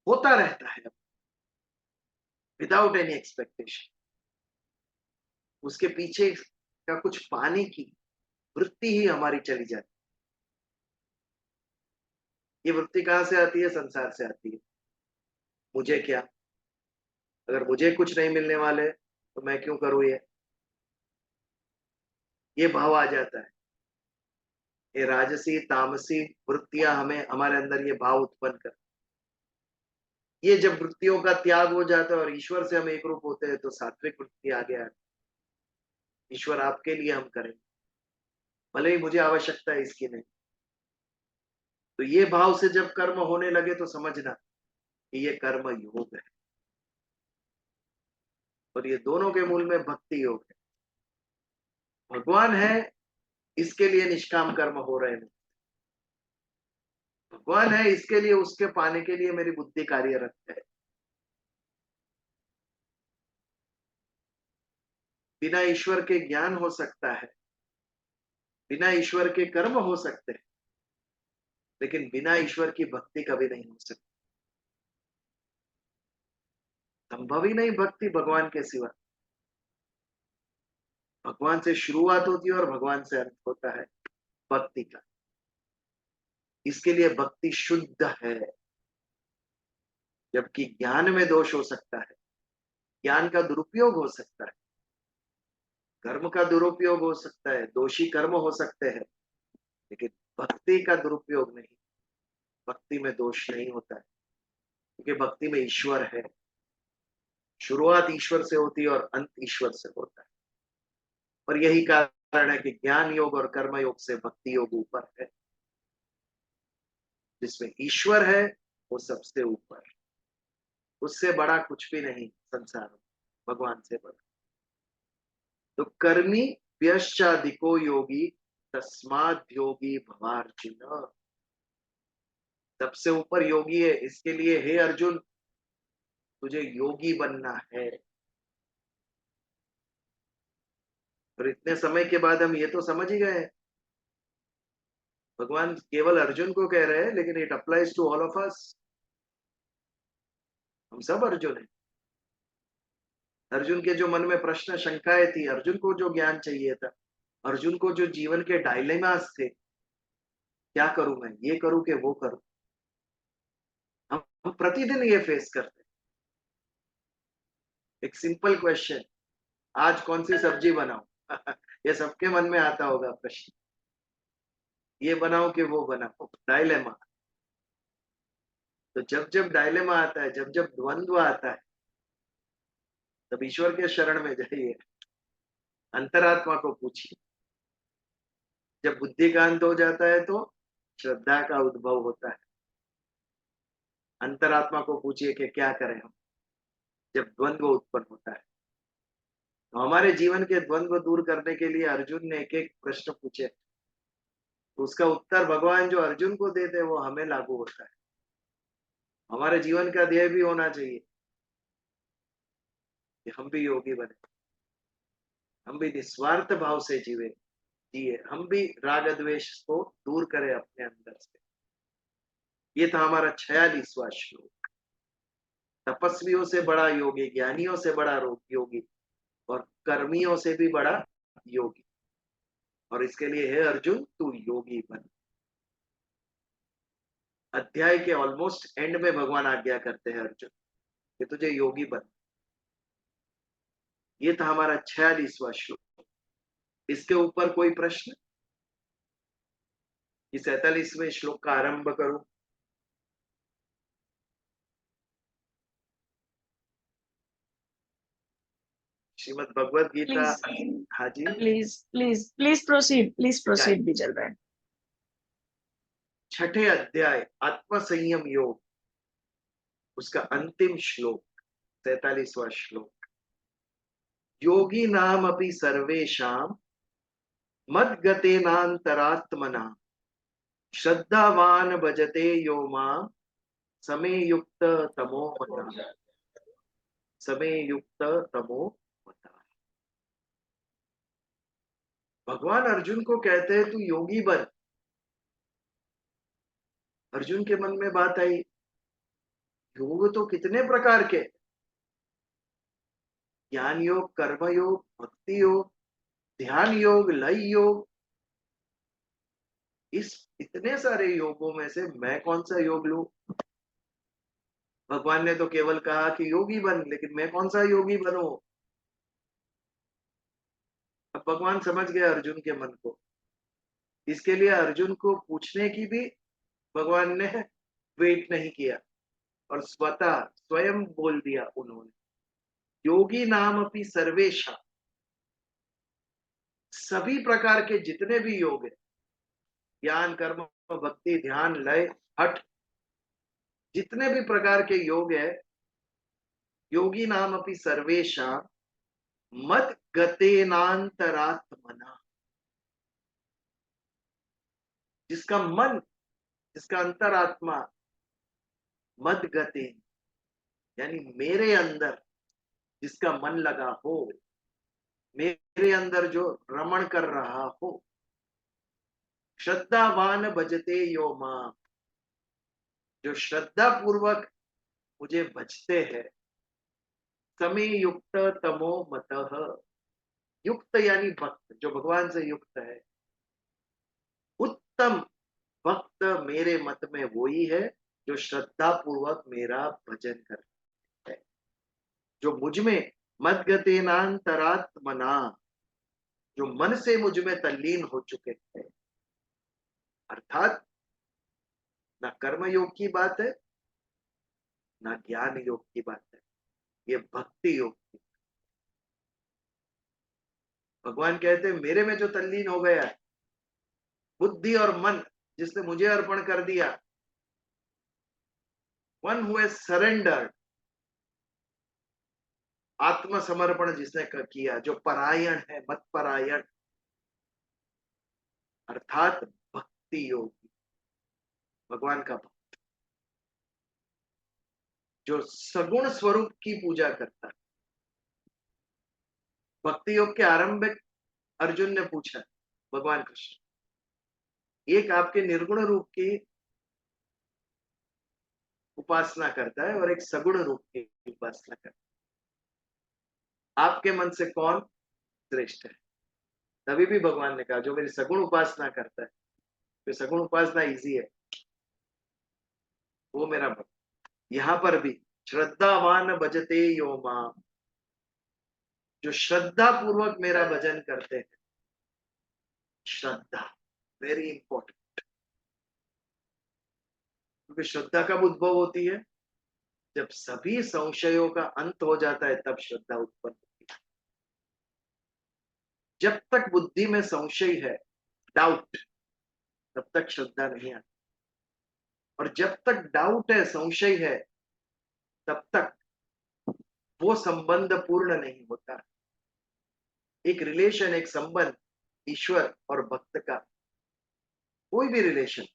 होता रहता है विदाउट एनी एक्सपेक्टेशन। उसके पीछे का कुछ पाने की वृत्ति ही हमारी चली जाती। ये वृत्ति कहां से आती है? संसार से आती है। मुझे क्या, अगर मुझे कुछ नहीं मिलने वाले तो मैं क्यों करूं ये भाव आ जाता है। ये राजसी तामसी वृत्तियां हमें, हमारे अंदर ये भाव उत्पन्न कर, ये जब वृत्तियों का त्याग हो जाता है और ईश्वर से हम एक रूप होते हैं तो सात्विक वृत्ति आ गया। ईश्वर आपके लिए हम करें, भले ही मुझे आवश्यकता है इसकी नहीं। तो ये भाव से जब कर्म होने लगे तो समझना कि ये कर्म योग है, और ये दोनों के मूल में भक्ति योग है। भगवान है इसके लिए निष्काम कर्म हो रहे हैं, भगवान है इसके लिए, उसके पाने के लिए मेरी बुद्धि कार्यरत है। बिना ईश्वर के ज्ञान हो सकता है, बिना ईश्वर के कर्म हो सकते हैं, लेकिन बिना ईश्वर की भक्ति कभी नहीं हो सकती। संभव ही नहीं भक्ति भगवान के सिवा। भगवान से शुरुआत होती है और भगवान से अंत होता है भक्ति का। इसके लिए भक्ति शुद्ध है, जबकि ज्ञान में दोष हो सकता है, ज्ञान का दुरुपयोग हो सकता है, कर्म का दुरुपयोग हो सकता है, दोषी कर्म हो सकते हैं, लेकिन भक्ति का दुरुपयोग नहीं। भक्ति में दोष नहीं होता है, क्योंकि भक्ति में ईश्वर है। शुरुआत ईश्वर से होती है और अंत ईश्वर से होता है। और यही कारण है कि ज्ञान योग और कर्म योग से भक्ति योग ऊपर है। जिसमें ईश्वर है वो सबसे ऊपर, उससे बड़ा कुछ भी नहीं संसार में, भगवान से बड़ा। तो कर्मी व्यश्चाधिको योगी तस्माद् योगी भवार्जुन। सबसे ऊपर योगी है, इसके लिए हे अर्जुन तुझे योगी बनना है। और इतने समय के बाद हम ये तो समझ ही गए, भगवान केवल अर्जुन को कह रहे हैं, लेकिन it applies to all of us. हम सब अर्जुन हैं। अर्जुन के जो मन में प्रश्न शंकाएं थी, अर्जुन को जो ज्ञान चाहिए था, अर्जुन को जो जीवन के डायलेमास थे, क्या करूं मैं, ये करूं कि वो करूं? हम प्रतिदिन ये फेस करते हैं। एक सिंपल क्वेश्चन, आज कौन सी सब्जी बनाऊं? ये सबके मन में आता होगा प्रश्न, ये बनाओ कि वो बनाओ, डायलेमा। तो जब जब डायलेमा आता है, जब जब द्वंद्व आता है, तब ईश्वर के शरण में जाइए, अंतरात्मा को पूछिए। जब बुद्धि का अंत हो जाता है तो श्रद्धा का उद्भव होता है। अंतरात्मा को पूछिए कि क्या करें हम, जब द्वंद्व उत्पन्न होता है। तो हमारे जीवन के द्वंद्व दूर करने के लिए अर्जुन ने एक एक प्रश्न पूछे, तो उसका उत्तर भगवान जो अर्जुन को देते वो हमें लागू होता है। हमारे जीवन का ध्येय भी होना चाहिए कि हम भी योगी बने, हम भी निस्वार्थ भाव से जिए, हम भी राग द्वेष को दूर करें अपने अंदर से। ये था हमारा 46वां श्लोक। तपस्वियों से बड़ा योगी, ज्ञानियों से बड़ा योगी, और कर्मियों से भी बड़ा योगी। और इसके लिए है अर्जुन, तू योगी बन। अध्याय के ऑलमोस्ट एंड में भगवान आज्ञा करते हैं अर्जुन कि तुझे योगी बन। ये था हमारा 46वां श्लोक। इसके ऊपर कोई प्रश्न? कि 47वें श्लोक का आरंभ करूं? श्रीमद् भगवद गीता। प्लीज हाँ जी। प्लीज प्लीज प्लीज प्रोसीड बिजल भाई। छठे अध्याय आत्म संयम योग, उसका अंतिम श्लोक 47वां श्लोक। योगी नाम अपि सर्वेशाम मद्गतेनांतरात्मना श्रद्धावान भजते यो मां समे युक्त तमो मता। समे युक्त तमो मता। भगवान अर्जुन को कहते हैं तू योगी बन। अर्जुन के मन में बात आई, योग तो कितने प्रकार के, ज्ञान योग, कर्म योग, भक्ति योग, ध्यान योग, लय योग। इस इतने सारे योगों में से मैं कौन सा योग लूं? भगवान ने तो केवल कहा कि योगी बन, लेकिन मैं कौन सा योगी बनूं? अब भगवान समझ गए अर्जुन के मन को। इसके लिए अर्जुन को पूछने की भी भगवान ने वेट नहीं किया, और स्वयं बोल दिया उन्होंने, योगी नाम अपनी सर्वेशा। सभी प्रकार के जितने भी योग है, ज्ञान, कर्म, भक्ति, ध्यान, लय, हठ, जितने भी प्रकार के योग है, योगी नाम अपनी सर्वेशा मत गतेनांतरात्मना। जिसका मन, जिसका अंतरात्मा मद गते, यानी मेरे अंदर जिसका मन लगा हो, मेरे अंदर जो रमण कर रहा हो, श्रद्धावान भजते यो मां, जो श्रद्धा पूर्वक मुझे भजते हैं, समय युक्त तमो मतः। युक्त यानी भक्त, जो भगवान से युक्त है। उत्तम भक्त मेरे मत में वही है जो श्रद्धा पूर्वक मेरा भजन करता है, जो मुझ में मद्गतेनांतरात्मना, जो मन से मुझ में तल्लीन हो चुके हैं। अर्थात ना कर्म योग की बात है, ना ज्ञान योग की बात है, ये भक्ति योग की। भगवान कहते हैं मेरे में जो तल्लीन हो गया है, बुद्धि और मन जिसने मुझे अर्पण कर दिया, वन हु हैज सरेंडर्ड, आत्मसमर्पण जिसने किया, जो परायण है, मत परायण, अर्थात भक्ति योगी, भगवान का भक्त, जो सगुण स्वरूप की पूजा करता है। भक्ति योग के आरंभिक अर्जुन ने पूछा भगवान कृष्ण, एक आपके निर्गुण रूप की उपासना करता है और एक सगुण रूप की उपासना करता है, आपके मन से कौन श्रेष्ठ है? तभी भी भगवान ने कहा जो मेरी सगुण उपासना करता है तो सगुण उपासना इजी है, वो मेरा भक्त। यहाँ पर भी श्रद्धावान भजते यो माम, जो श्रद्धा पूर्वक मेरा भजन करते हैं। श्रद्धा वेरी इंपॉर्टेंट, क्योंकि श्रद्धा कब उद्भव होती है? जब सभी संशयों का अंत हो जाता है, तब श्रद्धा उत्पन्न होती है। जब तक बुद्धि में संशय है, डाउट, तब तक श्रद्धा नहीं आती। और जब तक डाउट है, संशय है, तब तक वो संबंध पूर्ण नहीं होता। एक रिलेशन, एक संबंध ईश्वर और भक्त का, कोई भी रिलेशन,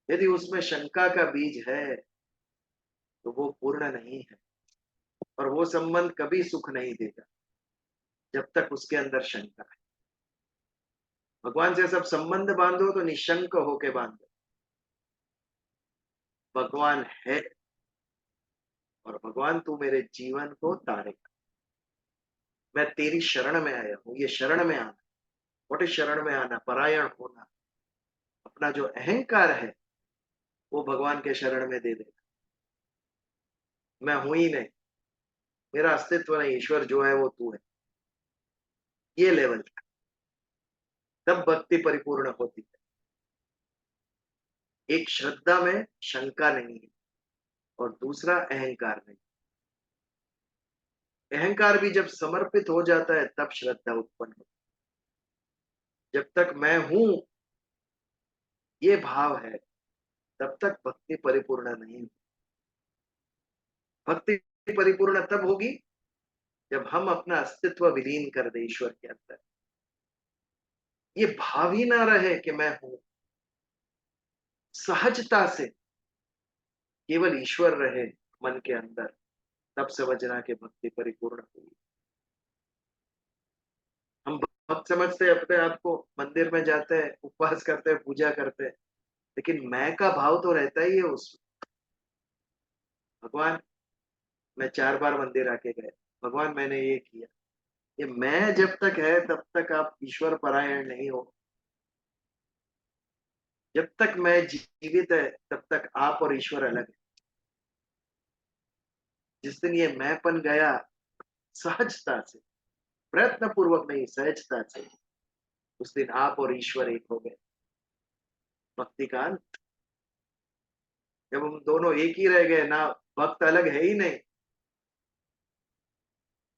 यदि उसमें शंका का बीज है तो वो पूर्ण नहीं है। और वो संबंध कभी सुख नहीं देगा जब तक उसके अंदर शंका है। भगवान से सब संबंध बांधो तो निशंक होके बांधो। भगवान है और भगवान तू मेरे जीवन को तारेगा। मैं तेरी शरण में आया हूं। ये शरण में आना, व्हाट इज शरण में आना? परायण होना। अपना जो अहंकार है वो भगवान के शरण में दे देना। मैं हूं ही नहीं, मेरा अस्तित्व नहीं, ईश्वर जो है वो तू है। ये लेवल, तब भक्ति परिपूर्ण होती है। एक श्रद्धा में शंका नहीं है और दूसरा अहंकार नहीं। अहंकार भी जब समर्पित हो जाता है तब श्रद्धा उत्पन्न होती है। जब तक मैं हूं ये भाव है, तब तक भक्ति परिपूर्ण नहीं होती। भक्ति परिपूर्ण तब होगी जब हम अपना अस्तित्व विलीन कर दे ईश्वर के अंदर। ये भाव ही ना रहे कि मैं हूं, सहजता से केवल ईश्वर रहे मन के अंदर, तब समझना कि भक्ति परिपूर्ण हुई। हम भक्त समझते हैं अपने आप को, मंदिर में जाते हैं, उपवास करते हैं, पूजा करते हैं, लेकिन मैं का भाव तो रहता ही है उसमें। भगवान, मैं 4 बार मंदिर आके गए, भगवान मैंने ये किया। ये मैं जब तक है तब तक आप ईश्वर परायण नहीं हो। जब तक मैं जीवित है तब तक आप और ईश्वर अलग है। जिस दिन ये मैंपन गया, सहजता से, प्रयत्न पूर्वक नहीं, सहजता से, उस दिन आप और ईश्वर एक हो गए। भक्ति का अंत। जब हम दोनों एक ही रह गए ना, भक्त अलग है ही नहीं,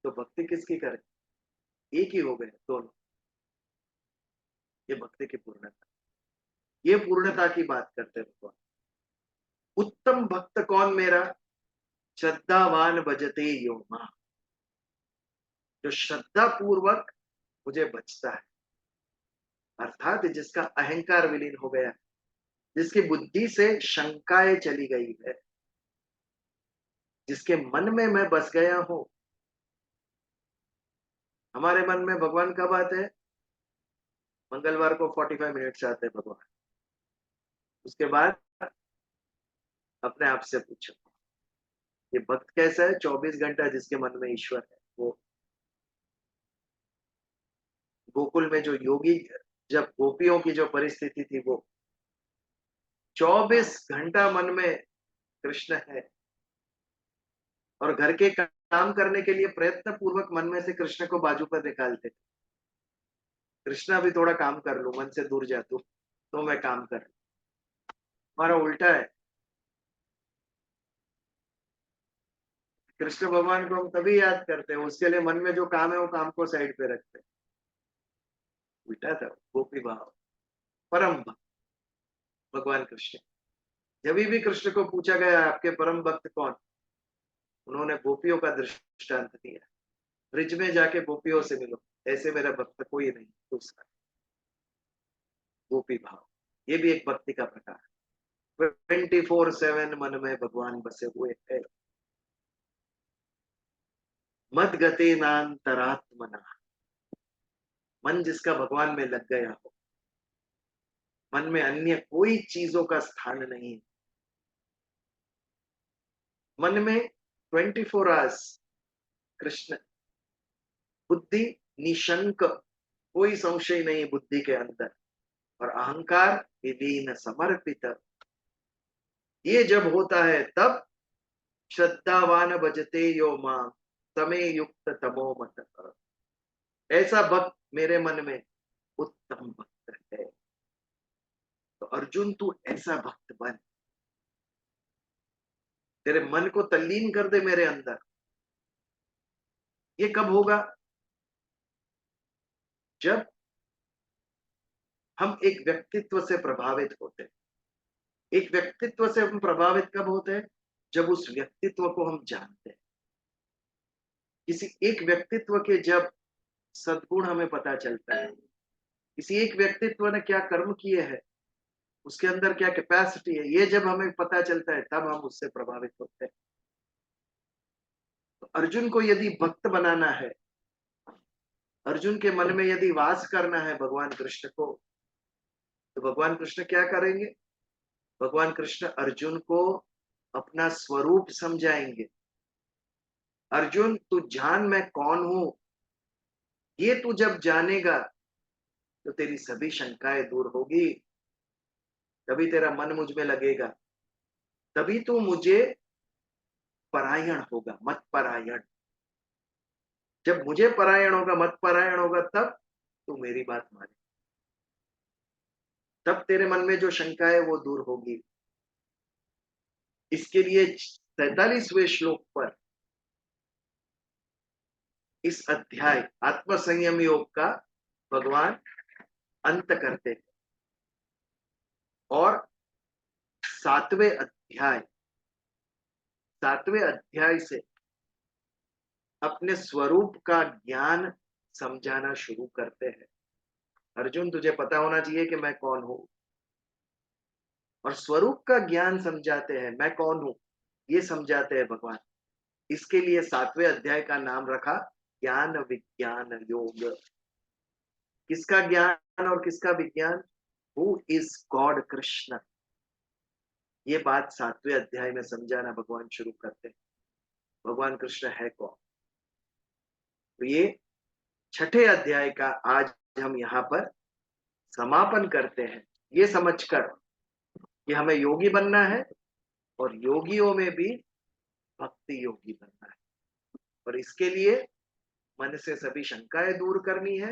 तो भक्ति किसकी करें? एक ही हो गए दोनों। ये भक्ति की पूर्णता, ये पूर्णता की बात करते हैं भगवान। उत्तम भक्त कौन मेरा? श्रद्धावान भजते यो मां, जो श्रद्धा पूर्वक मुझे बचता है। अर्थात जिसका अहंकार विलीन हो गया, जिसकी बुद्धि से शंकाएं चली गई है, जिसके मन में मैं बस गया हूं। हमारे मन में भगवान कब आते हैं? मंगलवार को 45 मिनट से आते हैं भगवान। उसके बाद अपने आप से पूछो, ये भक्त कैसा है? 24 घंटा जिसके मन में ईश्वर है। वो गोकुल में जो योगी, जब गोपियों की जो परिस्थिति थी, वो 24 घंटा मन में कृष्ण है और घर के काम करने के लिए प्रयत्न पूर्वक मन में से कृष्ण को बाजू पर निकालते। कृष्णा भी थोड़ा काम कर लो, मन से दूर जा तू, तो मैं काम कर। हमारा उल्टा है। कृष्ण भगवान को हम तभी याद करते हैं, उसके लिए मन में जो काम है वो काम को साइड पे रखते हैं। उल्टा था गोपी भाव। परम भक्त भगवान कृष्ण। जब भी कृष्ण को पूछा गया आपके परम भक्त कौन, उन्होंने गोपियों का दृष्टांत दिया। ब्रिज में जाके गोपियों से मिलो, ऐसे मेरा भक्त कोई नहीं दूसरा। गोपी भाव, ये भी एक भक्ति का प्रकार है। 24/7 मन में भगवान बसे हुए है। मद गते नान्तरात्मना, मन जिसका भगवान में लग गया हो, मन में अन्य कोई चीजों का स्थान नहीं है। मन में 24 आवर्स कृष्ण। बुद्धि निशंक, कोई संशय नहीं बुद्धि के अंदर। और अहंकार विलीन समर्पित। ये जब होता है तब श्रद्धावान भजते यो मां तमे युक्त तमो मत। ऐसा भक्त मेरे मन में उत्तम भक्त है। तो अर्जुन तू ऐसा भक्त बन, तेरे मन को तल्लीन कर दे मेरे अंदर। ये कब होगा? जब हम एक व्यक्तित्व से प्रभावित होते हैं। एक व्यक्तित्व से हम प्रभावित कब होते हैं? जब उस व्यक्तित्व को हम जानते हैं। किसी एक व्यक्तित्व के जब सद्गुण हमें पता चलता है, किसी एक व्यक्तित्व ने क्या कर्म किए हैं, उसके अंदर क्या कैपेसिटी है, ये जब हमें पता चलता है तब हम उससे प्रभावित होते हैं। तो अर्जुन को यदि भक्त बनाना है, अर्जुन के मन में यदि वास करना है भगवान कृष्ण को, तो भगवान कृष्ण क्या करेंगे? भगवान कृष्ण अर्जुन को अपना स्वरूप समझाएंगे। अर्जुन तू जान मैं कौन हूं। ये तू जब जानेगा तो तेरी सभी शंकाएं दूर होगी, तभी तेरा मन मुझ में लगेगा, तभी तू मुझे परायण होगा, मत परायण। जब मुझे परायण होगा, मत परायण होगा, तब तू मेरी बात माने, तब तेरे मन में जो शंका है वो दूर होगी। इसके लिए 47वें श्लोक पर इस अध्याय आत्मसंयम योग का भगवान अंत करते हैं और 7वें अध्याय से अपने स्वरूप का ज्ञान समझाना शुरू करते हैं। अर्जुन तुझे पता होना चाहिए कि मैं कौन हूं, और स्वरूप का ज्ञान समझाते हैं, मैं कौन हूं ये समझाते हैं भगवान। इसके लिए 7वें अध्याय का नाम रखा ज्ञान विज्ञान योग। किसका ज्ञान और किसका विज्ञान? Who is God Krishna. ये बात 7वें अध्याय में समझाना भगवान शुरू करते हैं। भगवान कृष्ण है कौन? तो ये 6ठे अध्याय का आज हम यहाँ पर समापन करते हैं, ये समझकर कि हमें योगी बनना है और योगियों में भी भक्ति योगी बनना है। और इसके लिए मन से सभी शंकाएं दूर करनी है,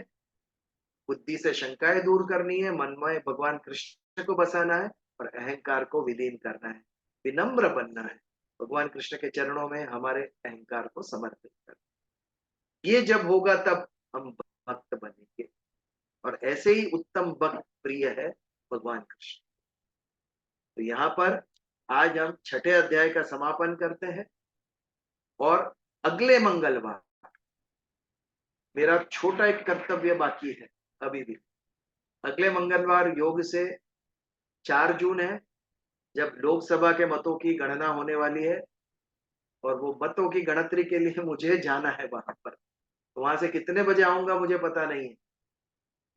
बुद्धि से शंकाएं दूर करनी है, मन में भगवान कृष्ण को बसाना है और अहंकार को विलीन करना है, विनम्र बनना है, भगवान कृष्ण के चरणों में हमारे अहंकार को समर्पित करना। ये जब होगा तब हम भक्त बनेंगे, और ऐसे ही उत्तम भक्त प्रिय है भगवान कृष्ण। तो यहाँ पर आज हम 6ठे अध्याय का समापन करते हैं और अगले मंगलवार मेरा छोटा एक कर्तव्य बाकी है अभी भी। अगले मंगलवार योग से 4 जून है, जब लोकसभा के मतों की गणना होने वाली है, और वो मतों की गणतरी के लिए मुझे जाना है वहां पर। तो वहां से कितने बजे आऊंगा मुझे पता नहीं है।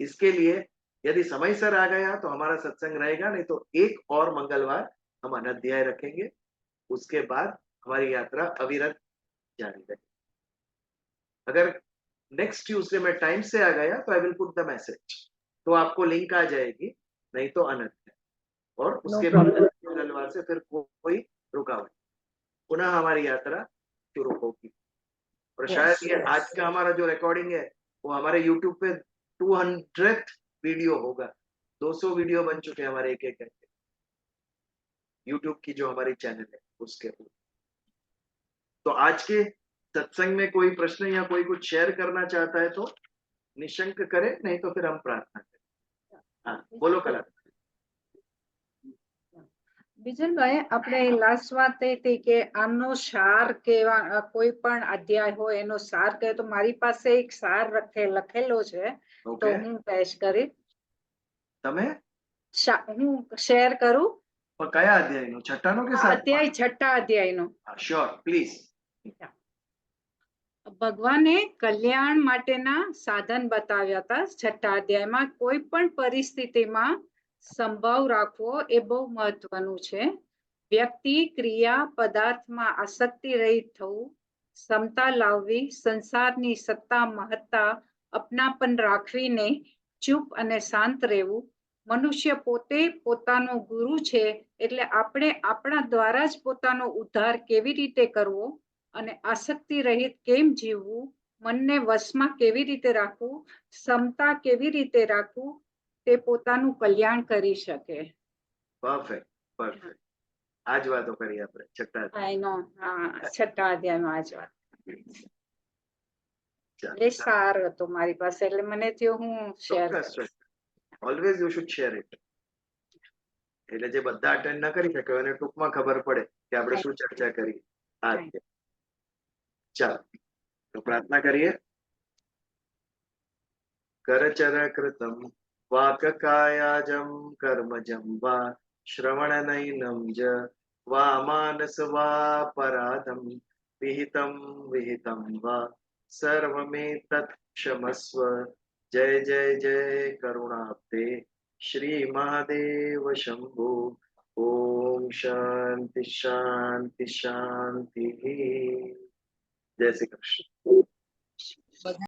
इसके लिए यदि समय सर आ गया तो हमारा सत्संग रहेगा, नहीं तो एक और मंगलवार हम अनध्याय रखेंगे। उसके बाद हमारी यात्रा अविरत जारी रहेगी। अगर नेक्स्ट ट्यूसडे में टाइम से आ गया तो I will put the message, तो आपको लिंक आ जाएगी, नहीं तो अनध्याय। और उसके बाद मंगलवार से फिर कोई रुकावट, पुनः हमारी यात्रा शुरू होगी। और शायद ये आज का हमारा जो रिकॉर्डिंग है वो हमारे यूट्यूब पे 200th वीडियो होगा। 200 वीडियो बन चुके हैं हमारे एक एक करके यूट्यूब की जो हमारी चैनल है उसके ऊपर। तो आज के सत्संग में कोई प्रश्न या कोई कुछ शेयर करना चाहता है तो निशंक करे, नहीं तो फिर हम प्रार्थना करें। हाँ बोलो कला। બીજલભાઈ, આપણે લાસ્ટ વાત એ હતી કે આનો સાર કેવા, કોઈ પણ અધ્યાય હોય એનો સાર કહે તો મારી પાસે એક સાર લખેલો છે, તો ઓકે, હું પેશ કરી તમે હું શેર કરું. પણ કયા અધ્યાયનો? છઠ્ઠાનો કે સાતમા? અધ્યાય 6ठा અધ્યાયનો. Sure please. ભગવાને કલ્યાણ માટેના સાધન બતાવ્યા હતા 6ठा અધ્યાયમાં. કોઈ પણ પરિસ્થિતિમાં સંભાવ રાખવો એ બહુ મહત્વનું છે. વ્યક્તિ ક્રિયા પદાર્થમાં આસક્તિ રહિત થવું, સમતા લાવવી, સંસારની સત્તા મહત્તા અપનાપન રાખવીને ચૂપ અને શાંત રહેવું, મનુષ્ય પોતે પોતાનો ગુરુ છે, એટલે આપણે આપણા દ્વારા જ પોતાનો ઉદ્ધાર કેવી રીતે કરવો અને આસક્તિ રહિત કેમ જીવવું, મનને વશમાં કેવી રીતે રાખવું, ક્ષમતા કેવી રીતે રાખવું, તે પોતાનું કલ્યાણ કરી શકે. Perfect perfect. આ જ વાતો કરી આપણે છઠ્ઠા એનો છઠ્ઠા અધ્યાયમાં આ જ વાત. ચાલો. એ સારું હતું મારી પાસે, એટલે મને થયું હું શેર ચોક્કસ always you should share it. એટલે જે બધા અટેન્ડ ન કરી શકે એને ટૂંકમાં ખબર પડે કે આપણે શું ચર્ચા કરી. આ રીતે. ચાલો તો પ્રાર્થના કરીએ. કરચર કૃતમ વાકકાયાજમ કર્મજમ વા શ્રવણનૈનમ જ વા માનસ વા પરાધમ વિહિતમ વિહિતમ વા સર્વમેતત્ ક્ષમસ્વ. જય જય જય કરુણાબ્ધે શ્રી મહાદેવ શંભો. ઓમ શાંતિ શાંતિ શાંતિ. જય શ્રી કૃષ્ણ.